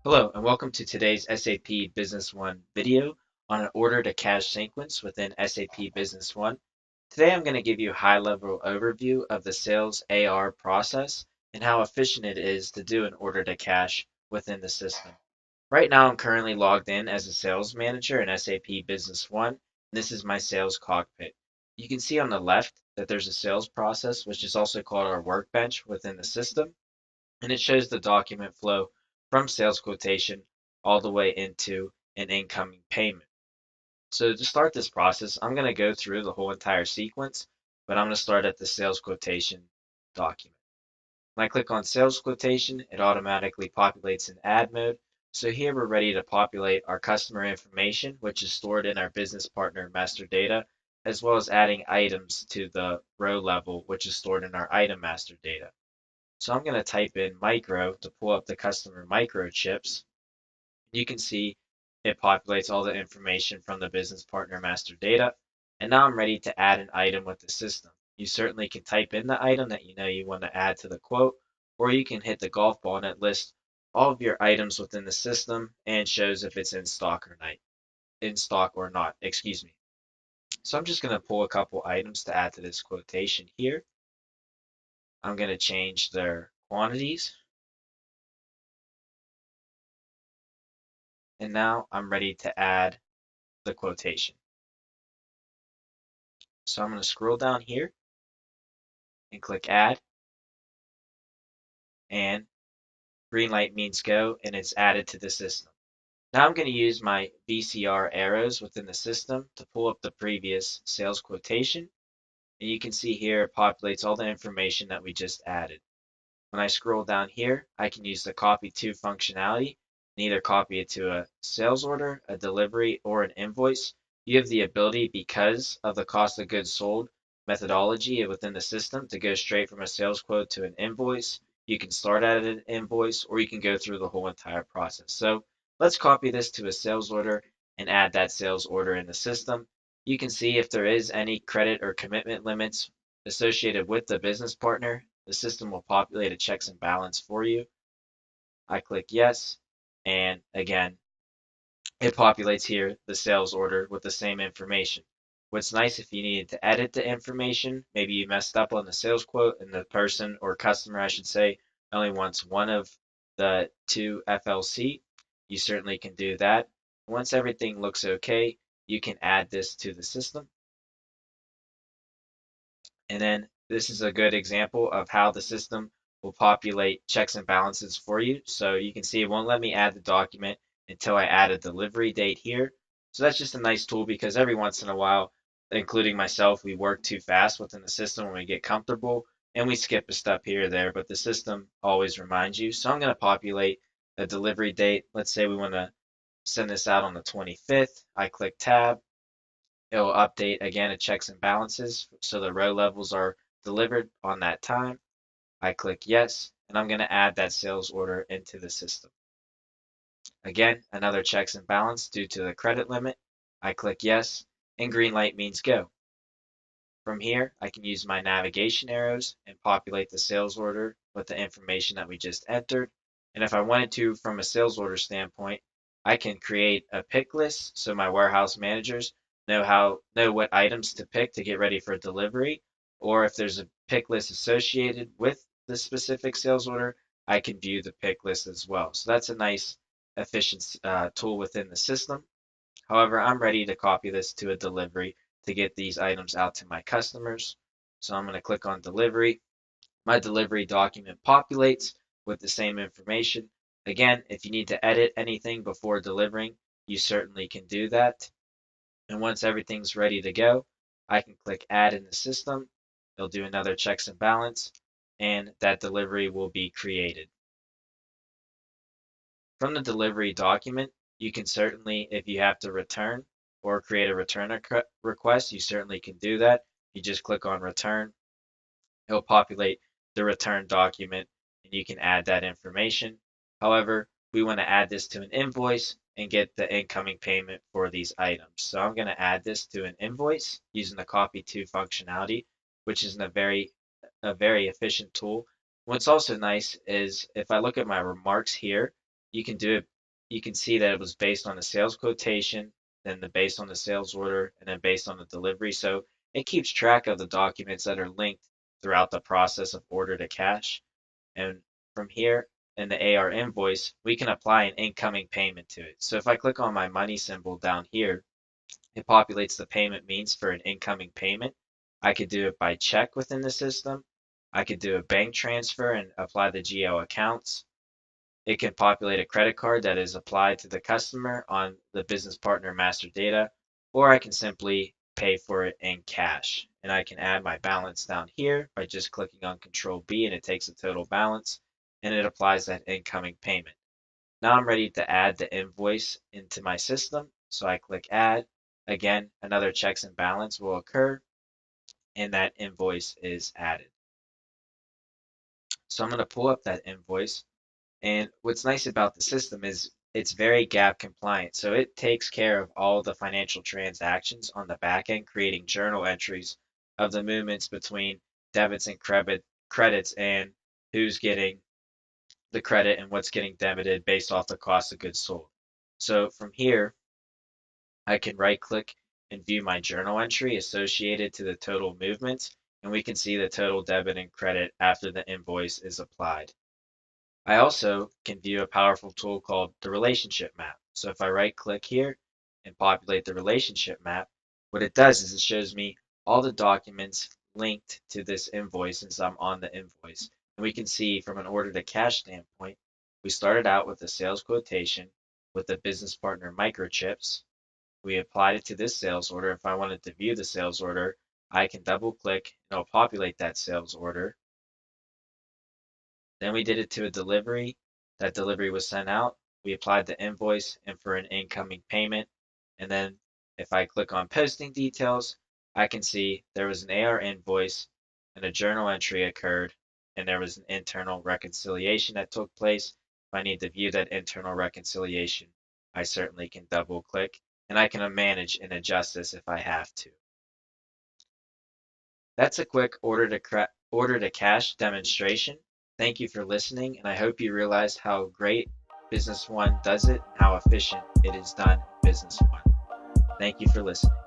Hello and welcome to today's SAP Business One video on an order to cash sequence within SAP Business One. Today I'm going to give you a high-level overview of the sales AR process and how efficient it is to do an order to cash within the system. Right now I'm currently logged in as a sales manager in SAP Business One, and this is my sales cockpit. You can see on the left that there's a sales process, which is also called our workbench within the system, and it shows the document flow from sales quotation all the way into an incoming payment. So to start this process, I'm going to go through the whole entire sequence, but I'm going to start at the sales quotation document. When I click on sales quotation, it automatically populates in add mode. So here we're ready to populate our customer information, which is stored in our business partner master data, as well as adding items to the row level, which is stored in our item master data. So I'm going to type in micro to pull up the customer microchips. You can see it populates all the information from the business partner master data. And now I'm ready to add an item with the system. You certainly can type in the item that you know you want to add to the quote, or you can hit the golf ball and it lists all of your items within the system and shows if it's in stock or not. Excuse me. So I'm just going to pull a couple items to add to this quotation here. I'm going to change their quantities. And now I'm ready to add the quotation. So I'm going to scroll down here and click add, and green light means go, and it's added to the system. Now I'm going to use my VCR arrows within the system to pull up the previous sales quotation. And you can see here it populates all the information that we just added. When I scroll down here, I can use the copy to functionality and either copy it to a sales order, a delivery, or an invoice. You have the ability, because of the cost of goods sold methodology within the system, to go straight from a sales quote to an invoice. You can start at an invoice, or you can go through the whole entire process. So let's copy this to a sales order and add that sales order in the system. You can see if there is any credit or commitment limits associated with the business partner. The system will populate a checks and balance for you. I click yes, and again, it populates here the sales order with the same information. What's nice, if you needed to edit the information, maybe you messed up on the sales quote and the person, or customer I should say, only wants one of the two FLC, you certainly can do that. Once everything looks okay, you can add this to the system. And then this is a good example of how the system will populate checks and balances for you. So you can see it won't let me add the document until I add a delivery date here. So that's just a nice tool, because every once in a while, including myself, we work too fast within the system when we get comfortable and we skip a step here or there, but the system always reminds you. So I'm going to populate a delivery date. Let's say we want to send this out on the 25th. I click tab. It will update again it checks and balances so the row levels are delivered on that time. I click yes, and I'm going to add that sales order into the system. Again, another checks and balance due to the credit limit. I click yes, and green light means go. From here, I can use my navigation arrows and populate the sales order with the information that we just entered. And if I wanted to, from a sales order standpoint, I can create a pick list so my warehouse managers know what items to pick to get ready for delivery. Or if there's a pick list associated with the specific sales order, I can view the pick list as well. So that's a nice efficient tool within the system. However, I'm ready to copy this to a delivery to get these items out to my customers. So I'm going to click on delivery. My delivery document populates with the same information. Again, if you need to edit anything before delivering, you certainly can do that. And once everything's ready to go, I can click add in the system. It'll do another checks and balance, and that delivery will be created. From the delivery document, you can certainly, if you have to return or create a return request, you certainly can do that. You just click on return. It'll populate the return document and you can add that information. However, we want to add this to an invoice and get the incoming payment for these items. So I'm going to add this to an invoice using the copy to functionality, which is a very efficient tool. What's also nice is if I look at my remarks here, you can do it. You can see that it was based on the sales quotation, then based on the sales order, and then based on the delivery. So it keeps track of the documents that are linked throughout the process of order to cash. And from here in the AR invoice, we can apply an incoming payment to it. So if I click on my money symbol down here, it populates the payment means for an incoming payment. I could do it by check within the system. I could do a bank transfer and apply the GL accounts. It can populate a credit card that is applied to the customer on the business partner master data, or I can simply pay for it in cash. And I can add my balance down here by just clicking on Control B, and it takes the total balance and it applies that incoming payment. Now I'm ready to add the invoice into my system. So I click Add. Again, another checks and balance will occur and that invoice is added. So I'm going to pull up that invoice. And what's nice about the system is it's very gap compliant. So it takes care of all the financial transactions on the back end, creating journal entries of the movements between debits and credits and who's getting the credit and what's getting debited based off the cost of goods sold. So from here, I can right click and view my journal entry associated to the total movements, and we can see the total debit and credit after the invoice is applied. I also can view a powerful tool called the relationship map. So if I right click here and populate the relationship map, what it does is it shows me all the documents linked to this invoice since I'm on the invoice. And we can see from an order to cash standpoint, we started out with a sales quotation with the business partner microchips. We applied it to this sales order. If I wanted to view the sales order, I can double click and it'll populate that sales order. Then we did it to a delivery. That delivery was sent out. We applied the invoice and for an incoming payment. And then if I click on posting details, I can see there was an AR invoice and a journal entry occurred, and there was an internal reconciliation that took place. If I need to view that internal reconciliation, I certainly can double click and I can manage and adjust this if I have to. That's a quick order to cash demonstration. Thank you for listening, and I hope you realized how great Business One does it and how efficient it is done in Business One. Thank you for listening.